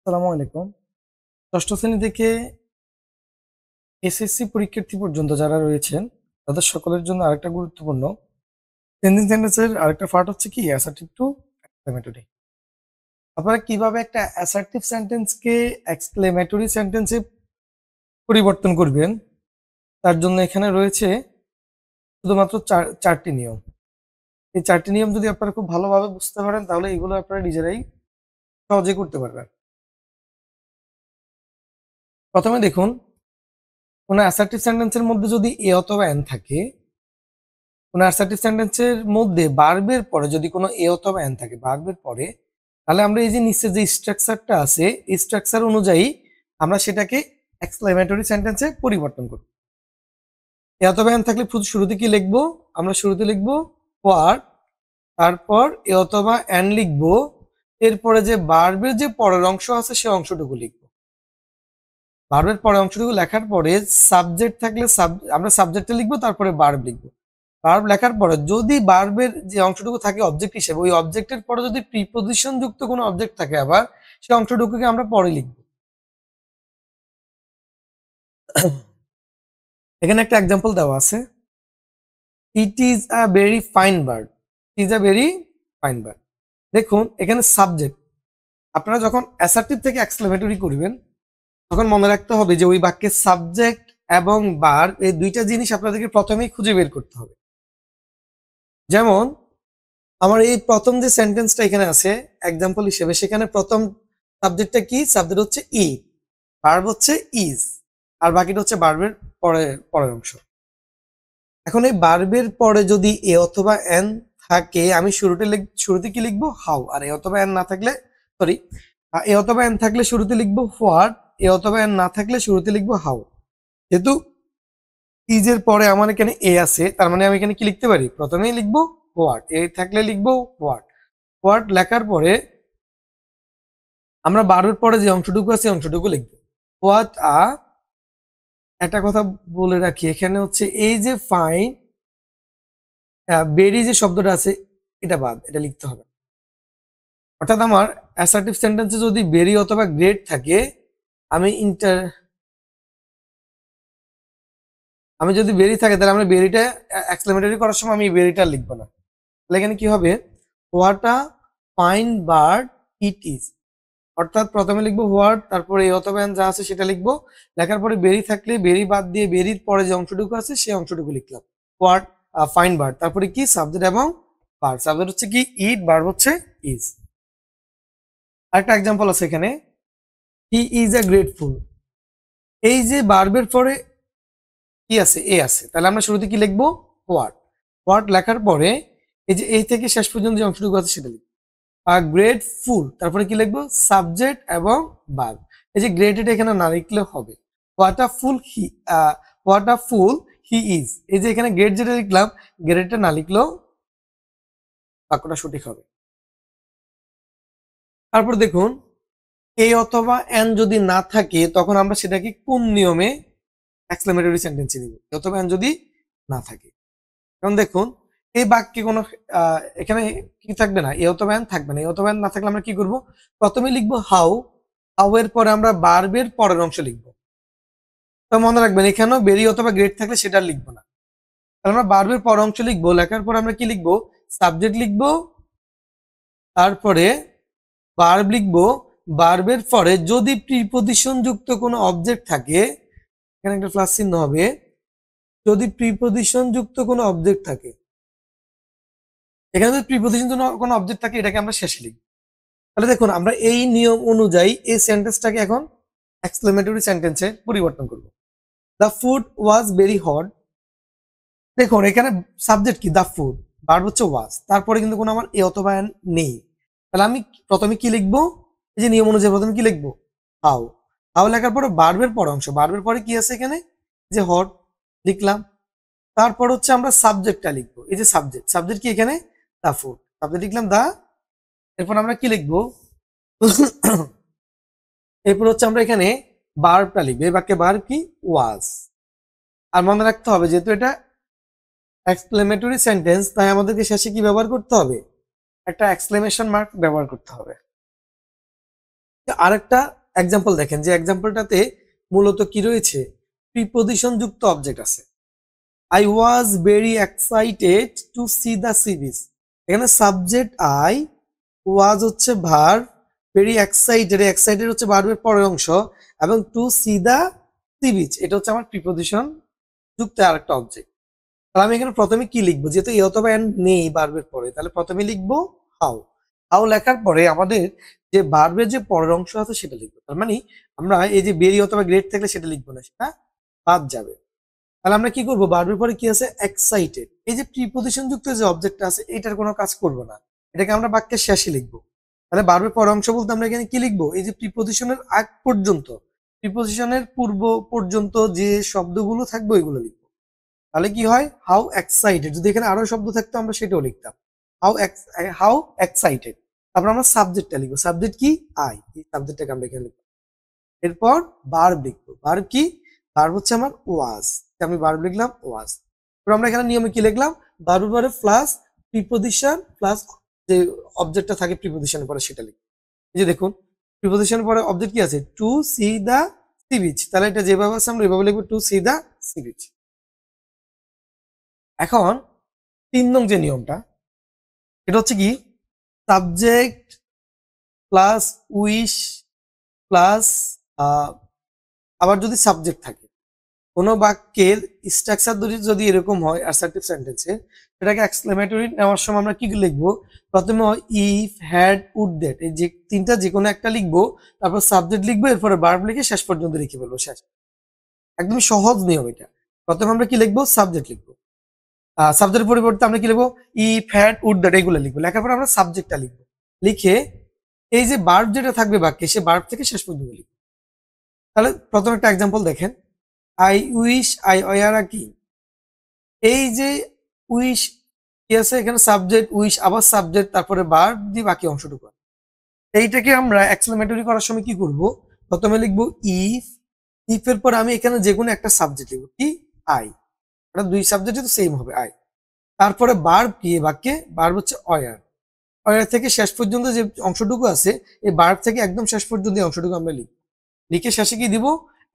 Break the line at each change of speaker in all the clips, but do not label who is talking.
আসসালামু আলাইকুম। ষষ্ঠ শ্রেণী থেকে এসএসসি পরীক্ষার্থী পর্যন্ত যারা রয়েছেন তাদের সকলের জন্য আরেকটা গুরুত্বপূর্ণ সেন্টেন্সের আরেকটা পার্ট হচ্ছে কি অ্যাসার্টিভ টু এক্সক্লেমেটরি। আপনারা কিভাবে একটা অ্যাসার্টিভ সেন্টেন্সকে এক্সক্লেমেটরি সেন্টেন্সে পরিবর্তন করবেন তার জন্য এখানে রয়েছে শুধুমাত্র চারটি নিয়ম। এই চারটি নিয়ম যদি আপনারা খুব ভালোভাবে বুঝতে পারেন তাহলে এগুলো আপনারা নিজেরাই সহজে করতে পারবেন। প্রথমে দেখুন, কোনো অ্যাসার্টিভ সেন্টেন্সের মধ্যে যদি এ অথবা এন থাকে, কোনো অ্যাসার্টিভ সেন্টেন্সের মধ্যে ভার্বের পরে যদি কোনো এ অথবা এন থাকে ভার্বের পরে, তাহলে আমরা এই যে নিচে যে স্ট্রাকচারটা আছে এই স্ট্রাকচার অনুযায়ী আমরা সেটাকে এক্সক্লেমেটরি সেন্টেন্সে পরিবর্তন করব। এ অথবা এন থাকলে শুরুতে কি লিখবো? আমরা শুরুতে লিখবো হোয়াট, তারপর এ অথবা এন লিখবো, এরপরে যে ভার্বের যে পরের অংশ আছে সে অংশটুকু লিখবো। ভার্বের পরের অংশটুকু লেখার পরে সাবজেক্ট থাকলে আমরা সাবজেক্টে লিখবো, তারপরে ভার্ব লিখবো। ভার্ব লেখার পরে যদি ভার্বের যে অংশটুকু থাকে অবজেক্ট হিসেবে, ওই অবজেক্টের পরে যদি প্রিপোজিশন যুক্ত কোনো অবজেক্ট থাকে আবার সেই অংশটুকুকে আমরা পরে লিখব। এখানে একটা এক্সাম্পল দেওয়া আছে, it is a very fine bird. Is a very fine bird. দেখুন এখানে সাবজেক্ট, আপনারা যখন অ্যাসার্টিভ থেকে এক্সক্লেমেটরি করবেন তখন মনে রাখতে হবে যে ওই বাক্যের সাবজেক্ট এবং ভার্ব এই দুইটা জিনিস আপনাদেরকে প্রথমেই খুঁজে বের করতে হবে। যেমন আমার এই প্রথম যে সেন্টেন্সটা এখানে আছে এক্সাম্পল হিসেবে, সেখানে প্রথম সাবজেক্টটা কি? সাবজেক্ট হচ্ছে ই, ভার্ব হচ্ছে ইজ, আর বাকিটা হচ্ছে ভার্বের পরের অংশ। এখন এই ভার্বের পরে যদি এ অথবা এন থাকে, আমি শুরুতে কি লিখবো? হাউ। আর এ অথবা এন না থাকলে, সরি, এ অথবা এন থাকলে শুরুতে লিখবো হোয়াট, এ অথবা এন না থাকলে শুরুতে লিখবো হাউ। যেহেতু ইজের পরে আমার এখানে এ আছে, তার মানে আমি এখানে কি লিখতে পারি? প্রথমেই লিখবো হোয়াট, এ থাকলে লিখবো হোয়াট। হোয়াট লেখার পরে আমরা ভার্বের পরে যে অংশটুকু আছে অংশটুকু লিখবো। হোয়াট একটা কথা বলে রাখি, এখানে হচ্ছে এই যে ফাইন বেরি যে শব্দটা আছে এটা বাদ, এটা লিখতে হবে। অর্থাৎ আমার অ্যাসার্টিভ সেন্টেন্সে যদি বেরি অথবা গ্রেট থাকে, আমি আমি যদি বেরি থাকে তাহলে আমরা বেরিটা এক্সক্লেমেটরি করার সময় আমি বেরিটা লিখবো না। তাহলে এখানে কি হবে? What a fine bird it is. অর্থাৎ প্রথমে লিখবো হোয়াট, তারপরে এই অথবা যা আছে সেটা লিখবো। লেখার পরে বেরি থাকলে বেরি বাদ দিয়ে বেরির পরে যে অংশটুকু আছে সেই অংশটুকু লিখলাম। হোয়াট ফাইন বার্ড, তারপরে কি? সাবজেক্ট এবং ভার্ব। সাবজেক্ট হচ্ছে কি? ইট, ভার্ব হচ্ছে ইজ। আরেকটা এক্সাম্পল আছে এখানে, হি ইজ এ গ্রেটফুল। এই যে ভার্বের পরে কি আছে? এ আছে, তাহলে আমরা শুরুতে কি লিখবো? হোয়াট। হোয়াট লেখার পরে এই যে এই থেকে শেষ পর্যন্ত যে অংশটুকু আছে সেটা লিখবো। গ্রেটফুল, তারপরে কি লিখবো? সাবজেক্ট এবং ভার্ব। এই যে গ্রেটেড এখানে না লিখলেও হবে। What a full he, what a full he is. এই যে এখানে গ্রেট যেটা লিখলাম, গ্রেটটা না লিখলেও বাক্যটা সঠিক হবে। তারপর দেখুন, এ অথবা এন যদি না থাকে তখন আমরা সেটাকে কোন নিয়মে এক্সক্লেমেটরি সেন্টেন্সে নিব? এ অথবা এন যদি না থাকে। এখন দেখুন এই বাক্যে কোনো এখানে কি থাকবে না? এ অথবা এন থাকবে না। এ অথবা এন না থাকলে আমরা কি করব? প্রথমে লিখবো হাউ, হাউ এর পরে আমরা ভার্বের পরের অংশ লিখবো। তো মনে রাখবেন এখানেও বেরি অথবা গ্রেট থাকলে সেটা লিখবো না। তাহলে আমরা ভার্বের পরের অংশ লিখবো, লেখার পর আমরা কি লিখবো? সাবজেক্ট লিখবো, তারপরে ভার্ব লিখবো। ভার্বের পরে যদি প্রিপজিশন যুক্ত কোনো অবজেক্ট থাকে, এখানে একটা প্লাস চিহ্ন হবে, যদি প্রিপজিশন যুক্ত কোনো অবজেক্ট থাকে, এখানে যদি প্রিপজিশন কোনো অবজেক্ট থাকে এটাকে আমরা শেষে লিখবো। তাহলে দেখুন আমরা এই নিয়ম অনুযায়ী এই সেন্টেন্সটাকে এখন এক্সক্লেমেটরি সেন্টেন্সে পরিবর্তন করব। The food was very hot. দেখুন এখানে সাবজেক্ট কি? দ্য ফুড, ভার্ব হচ্ছে ওয়াজ, তারপরে কিন্তু কোনো আমার এ অথবা এন নেই। তাহলে আমি প্রথমে কি লিখবো? এই যে নিয়ম অনুযায়ী প্রথমে কি লিখবো? হাউ। হাউ লেখার পরে ভার্বের পর অংশ, ভার্বের পরে কি আছে এখানে? যে হট লিখলাম। তারপর হচ্ছে আমরা সাবজেক্টটা লিখবো, এই যে সাবজেক্ট, সাবজেক্ট কি এখানে? দ্য ফুড, সাবজেক্ট লিখলাম দা। এরপর আমরা কি লিখবো? এরপর হচ্ছে আমরা এখানে ভার্বটা লিখবো। এই বাক্যে ভার্ব কি? ওয়াজ। আর মনে রাখতে হবে যেহেতু এটা এক্সক্লেমেটরি সেন্টেন্স, তাই আমাদেরকে শেষে কি ব্যবহার করতে হবে? একটা এক্সক্লেমেশন মার্ক ব্যবহার করতে হবে। আরেকটা এক্সাম্পল দেখেন, যে এক্সাম্পলটাতে মূলত কি রয়েছে, প্রিপজিশন যুক্ত অবজেক্ট আছে। I was very excited to see the sea beach. এখানে সাবজেক্ট আই, ওয়াজ হচ্ছে ভার্ব, ভেরি এক্সাইটেড, এক্সাইটেড হচ্ছে ভার্বের পরের অংশ, এবং to see the sea beach এটা হচ্ছে আমার প্রিপজিশন যুক্ত আরেকটা অবজেক্ট। তাহলে আমি এখানে প্রথমে কি লিখবো, যেহেতু এ অথবা এন্ড নেই ভার্বের পরে, তাহলে প্রথমে লিখবো হাউ। হাউ লেখার পরে আমাদের যে ভার্বের যে পরের অংশ আছে সেটা লিখবো। তার মানে আমরা এই যে বেরি অথবা গ্রেট থাকলে সেটা লিখবো না, সেটা বাদ যাবে। তাহলে আমরা কি করবো, ভার্বের পরে কি আছে, এক্সাইটেড, এই যে প্রিপজিশন যুক্ত যে অবজেক্টটা আছে এটার কোনো কাজ করবো না, এটাকে আমরা বাক্যের শেষে লিখবো। তাহলে ভার্বের পরের অংশ বলতে আমরা এখানে কি লিখবো, এই যে প্রিপজিশনের আগ পর্যন্ত, প্রিপজিশনের পূর্ব পর্যন্ত যে শব্দগুলো থাকবে ওইগুলো লিখবো। তাহলে কি হয়, হাউ এক্সাইটেড, যদি এখানে আরো শব্দ থাকতো আমরা সেটাও লিখতাম, হাউ এক্সাইটেড। তারপর আমরা সাবজেক্টটা লিখবো, সাবজেক্ট কি, আই, এই সাবজেক্টটাকে আমরা এখানে লিখবো। এরপর ভার্ব লিখবো, ভার্ব কি, ভার্ব হচ্ছে আমার ওয়াজ, আমি ভার্ব লিখলাম ওয়াজ। তারপর আমরা এখানে নিয়মে কি লিখলাম, ভার্বের পরে প্লাস প্রিপজিশন প্লাস যে অবজেক্টটা থাকে প্রিপজিশনের পরে সেটা লিখবো। এই যে দেখুন, প্রিপজিশনের পরে অবজেক্ট কি আছে, টু সি দা সি বিচ, তাহলে এটা যেভাবে আছে আমরা এভাবে লিখবো, টু সি দা সি বিচ। এখন 3 নং যে নিয়মটা, এটা হচ্ছে কি, সাবজেক্ট প্লাস উইশ প্লাস আবার যদি সাবজেক্ট থাকে কোনো বাক্যের স্ট্রাকচার যদি এরকম হয় অ্যাসার্টিভ সেন্টেন্সে, এটাকে এক্সক্লেমেটরি নেওয়ার সময় আমরা কি লিখবো, প্রথমে হয় ইফ, হ্যাড, উড, দ্যাট, এই যে তিনটা যে কোনো একটা লিখবো, তারপর সাবজেক্ট লিখবো, এরপরে ভার্ব লিখে শেষ পর্যন্ত লিখে ফেলবো, শেষ। একদম সহজ নিয়ম এটা। প্রথমে আমরা কি লিখবো, সাবজেক্ট লিখবো, সাবজেক্টের পরিবর্তে আমরা কি লিখবো, ইফ, হ্যাড, উড, দ্যাট এগুলো লিখবো। লেখার পর আমরা সাবজেক্টটা লিখবো, লিখে এই যে ভার্ব যেটা থাকবে বাক্যে সে ভার্ব থেকে শেষ পর্যন্ত লিখবো। তাহলে প্রথম একটা এক্সাম্পল দেখেন, I wish I were a king. এই যে উইশ কি আছে এখানে, সাবজেক্ট, উইশ আবার সাবজেক্ট, তারপরে ভার্ব দিয়ে বাকি অংশটুকু। এইটাকে আমরা এক্সক্লেমেটরি করার সময় কি করব, প্রথমে লিখবো ইফ, ইফ এর পর আমি এখানে যে কোনো একটা সাবজেক্ট লিখবো, কি, আই, এটা দুই সাবজেক্টে তো সেম হবে, আই। তারপরে ভার্ব কি বাক্যে, ভার্ব হচ্ছে ওয়ার, ওয়ার থেকে শেষ পর্যন্ত যে অংশটুকু আছে এই ভার্ব থেকে একদম শেষ পর্যন্ত এই অংশটুকু আমরা লিখব, লিখে শেষে কি দিব,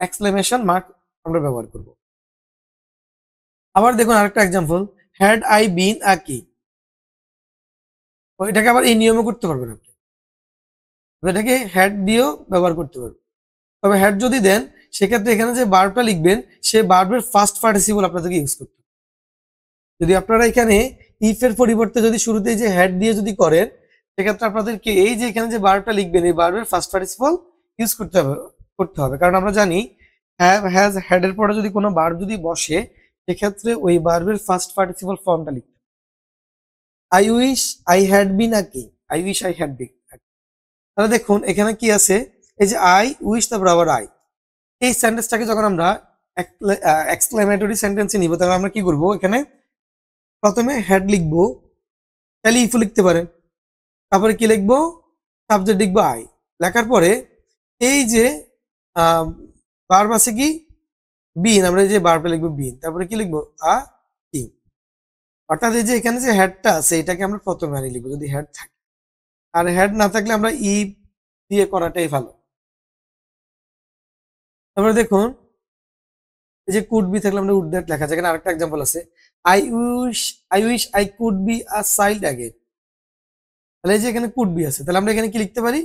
এক্সক্লেমেশন মার্ক আমরা ব্যবহার করব। আবার দেখুন আরেকটা এক্সাম্পল, হ্যাড আই বিন আ কি, এটাকে আবার এই নিয়মে করতে পারবেন আপনি, এটাকে হ্যাড দিয়েও ব্যবহার করতে পারবেন। তবে হ্যাড যদি দেন সেক্ষেত্রে এখানে যে ভার্বটা লিখবেন সে ভার্বের ফার্স্ট পার্টিসিপল আপনাদেরকে ইউজ করতে হবে। যদি আপনারা এখানে ইফ এর পরিবর্তে যদি শুরুতে যে হ্যাড দিয়ে যদি করেন, সেক্ষেত্রে আপনাদেরকে এই যে এখানে যে ভার্বটা লিখবেন এই ভার্বের ফার্স্ট পার্টিসিপল ইউজ করতে হবে, কারণ আমরা জানি হ্যাভ, হ্যাজ, হ্যাড এর পরে যদি কোনো ভার্ব যদি বসে সেক্ষেত্রে ওই ভার্বের ফার্স্ট পার্টিসিপল ফর্মটা লিখতে হবে। I wish I had been a king, I wish I had been. তাহলে দেখুন এখানে কি আছে, এই যে আই উইশ তারপর আবার আই, এই সেন্টেন্সটাকে যখন আমরা এক্সক্লেমেটরি সেন্টেন্সে নিব তাহলে আমরা কি করব, এখানে প্রথমে হ্যাড লিখবো, তাহলে ইফও লিখতে পারেন, তারপরে কি লিখবো, সাবজেক্ট লিখবো আই, লেখার পরে এই যে ভার্ব আছে কি, বিন, আমরা এই যে ভার্বটা লিখবো বিন, তারপরে কি লিখবো, আ কিং। অর্থাৎ এই যে এখানে যে হ্যাডটা আছে এটাকে আমরা প্রথমে আনি লিখবো যদি হ্যাড থাকে, আর হ্যাড না থাকলে আমরা ই দিয়ে করাটাই ভালো। তারপরে দেখুন এই যে কুড বি থাকলে আমরা উড দ্যাট লেখা যায়। এখানে আরেকটা এক্সাম্পল আছে, I wish I could be a child again. তাহলে এই যে এখানে কুড বি আছে, তাহলে আমরা এখানে কি লিখতে পারি,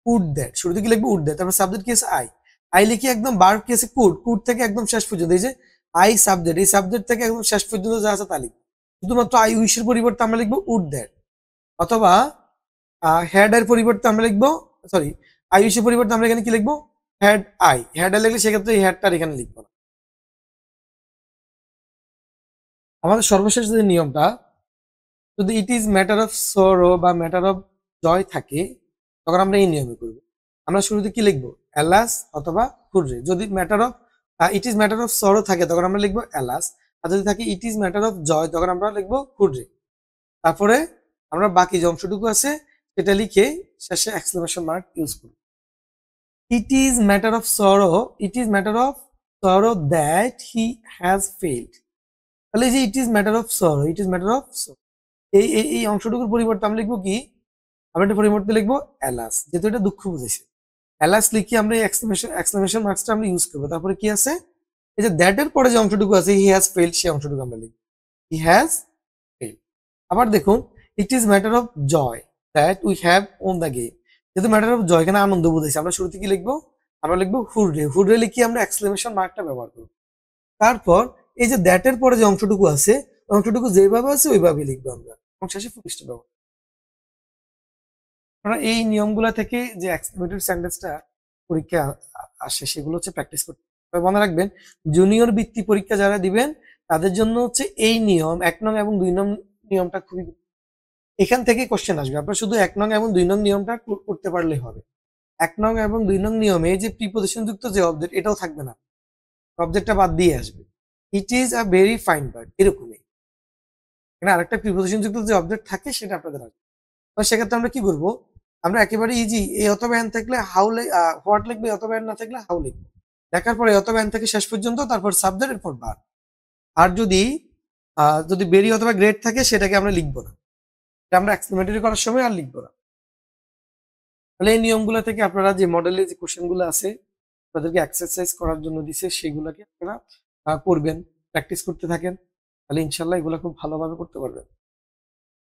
উড দ্যাট, শুরুতে কি লিখবো, উড দ্যাট, তারপর সাবজেক্ট কি আছে, আই, আই লিখি একদম ভার্ব কি আছে, কুড, কুড থেকে একদম শেষ পর্যন্ত এই যে আই সাবজেক্ট, এই সাবজেক্ট থেকে একদম শেষ পর্যন্ত যা আছে তা লিখবো। শুধুমাত্র আই উইশ এর পরিবর্তে আমরা লিখবো উড দ্যাট, অথবা হ্যাড এর পরিবর্তে আমরা লিখবো, সরি, আই উইশ এর পরিবর্তে আমরা এখানে কি লিখবো, হ্যাড আই, হ্যাড লিখলে সেক্ষেত্রে এই হ্যাডটার এখানে লিখবো না। আমাদের সর্বশেষ যে নিয়মটা, যদি ইট ইজ ম্যাটার অফ সরো বা ম্যাটার অফ জয় থাকে তখন আমরা এই নিয়মে করব। আমরা শুরুতে কি লিখবো, অ্যালাস অথবা হুররে। যদি matter of it is matter of sorrow থাকে তখন আমরা লিখবো অ্যালাস, আর যদি থাকে it is matter of joy তখন আমরা লিখবো হুররে। তারপরে আমরা বাকি যে অংশটুকু আছে সেটা লিখে শেষে এক্সক্লেমেশন মার্ক ইউজ করব। ইট ইজ ম্যাটার অফ সরো, ইট is matter of sorrow that he has failed. তাহলে এই যে ইট ইজ ম্যাটার অফ সরো, ইট ইজ ম্যাটার অফ সরো, এই অংশটুকুর পরিবর্তে আমরা লিখবো কি, আমরা এটা পরিবর্তে লিখবো অ্যালাস, যেহেতু এটা দুঃখ বুঝেছে। অ্যালাস লিখে আমরা এই এক্সক্লেমেশন মার্কসটা আমরা ইউজ করবো। তারপরে কি আছে, এই যে দ্যাট এর পরে যে অংশটুকু আছে হি হ্যাজ ফেইল্ড, সেই অংশটুকু আমরা লিখব হি হ্যাজ ফেইল্ড। আবার দেখুন it is matter of joy that we have won the game, যেহেতু ম্যাটার অফ জয় এখানে আনন্দ বুঝাইছে, আমরা শুরুতে কি লিখবো, আমরা লিখবো হুররে, হুররে লিখে আমরা এক্সক্লেমেশন মার্কটা ব্যবহার করবো। তারপর এই যে দ্যাট এর পরে যে অংশটুকু আছে অংশটুকু যেভাবে আছে ওইভাবে লিখবো আমরা, এবং শেষে ফুল স্টপ ব্যবহার। আমরা এই নিয়মগুলো থেকে যে এক্সক্লেমেটরি সেন্টেন্সটা পরীক্ষা আসে সেগুলো হচ্ছে প্র্যাকটিস করতে হবে। তবে মনে রাখবেন জুনিয়র বৃত্তি পরীক্ষা যারা দিবেন তাদের জন্য হচ্ছে এই নিয়ম 1 নং এবং 2 নং নিয়মটা খুবই, এখান থেকে কোশ্চেন আসবে, আপনার শুধু 1 নং এবং 2 নং নিয়মটা করতে পারলেই হবে। 1 নং এবং 2 নং নিয়মে যে প্রিপোজিশন যুক্ত যে অবজেক্ট এটাও থাকবে না, অবজেক্টটা বাদ দিয়ে আসবে। It is a very fine bird, এরকমই এখানে আরেকটা প্রিপোজিশন যুক্ত যে অবজেক্ট থাকে সেটা আপনাদের আসবে। তো সেক্ষেত্রে আমরা কি করবো, আমরা একেবারে ইজি এই অথবা এন থাকলে হাউ, হোয়াট লিখবে, অথবা এন না থাকলে হাউ লিখবো, লেখার পরে অথবা এন থেকে শেষ পর্যন্ত, তারপর সাবজেক্ট, এরপর ভার্ব। আর যদি যদি বেরি অথবা গ্রেড থাকে সেটাকে আমরা লিখবো না, এটা আমরা এক্সপ্লেনেটরি করার সময় আর লিখবো না। তাহলে এই নিয়মগুলো থেকে আপনারা যে মডেলের যে কোশ্চেন গুলো আছে তাদেরকে এক্সারসাইজ করার জন্য দিছে সেগুলোকে আপনারা করবেন, প্র্যাকটিস করতে থাকেন, তাহলে ইনশাল্লাহ এগুলো খুব ভালোভাবে করতে পারবেন।